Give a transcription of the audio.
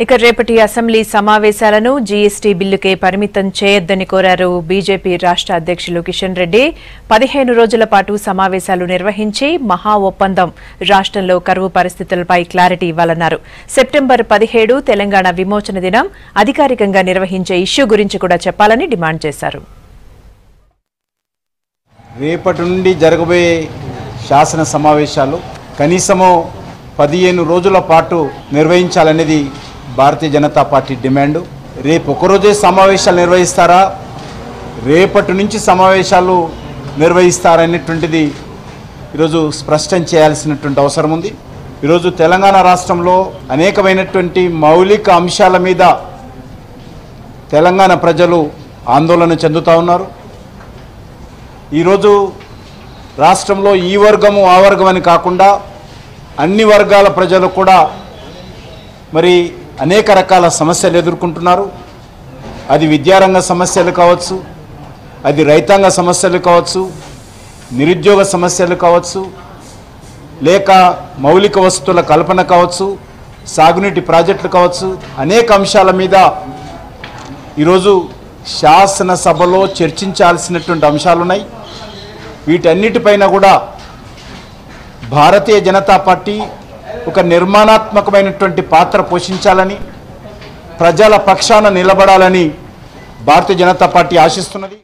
ఇక రేపటి అసెంబ్లీ సమావేశాలను జీఎస్టీ బిల్లుకే పరిమితం చేయొద్దని కోరారు బీజేపీ రాష్ట్ర అధ్యక్షులు కిషన్ రెడ్డి. 15 రోజుల పాటు సమావేశాలు నిర్వహించి మహా ఒప్పందం రాష్ట్రంలో కరువు పరిస్థితులపై క్లారిటీ ఇవ్వాలన్నారు. సెప్టెంబర్ 17 తెలంగాణ విమోచన దినం అధికారికంగా నిర్వహించే ఇష్యూ గురించి కూడా చెప్పాలని డిమాండ్ చేశారు. రేపటి నుండి జరగబోయే శాసన సమావేశాలు కనీసము 15 రోజుల పాటు నిర్వహించాలనేది భారతీయ జనతా పార్టీ డిమాండ్. రేపు ఒకరోజే సమావేశాలు నిర్వహిస్తారా, రేపటి నుంచి సమావేశాలు నిర్వహిస్తారనేటువంటిది ఈరోజు స్పష్టం చేయాల్సినటువంటి అవసరం ఉంది. ఈరోజు తెలంగాణ రాష్ట్రంలో అనేకమైనటువంటి మౌలిక అంశాల మీద తెలంగాణ ప్రజలు ఆందోళన చెందుతూ ఉన్నారు. ఈరోజు రాష్ట్రంలో ఈ వర్గము ఆ వర్గం అని కాకుండా అన్ని వర్గాల ప్రజలు కూడా మరి అనేక రకాల సమస్యలు ఎదుర్కొంటున్నారు. అది విద్యారంగ సమస్యలు కావచ్చు, అది రైతాంగ సమస్యలు కావచ్చు, నిరుద్యోగ సమస్యలు కావచ్చు, లేక మౌలిక వసతుల కల్పన కావచ్చు, సాగునీటి ప్రాజెక్టులు కావచ్చు, అనేక అంశాల మీద ఈరోజు శాసనసభలో చర్చించాల్సినటువంటి అంశాలు ఉన్నాయి. వీటన్నిటిపైన కూడా భారతీయ జనతా పార్టీ ఒక నిర్మాణాత్మకమైనటువంటి పాత్ర పోషించాలని, ప్రజల పక్షాన నిలబడాలని భారతీయ జనతా పార్టీ ఆశిస్తున్నది.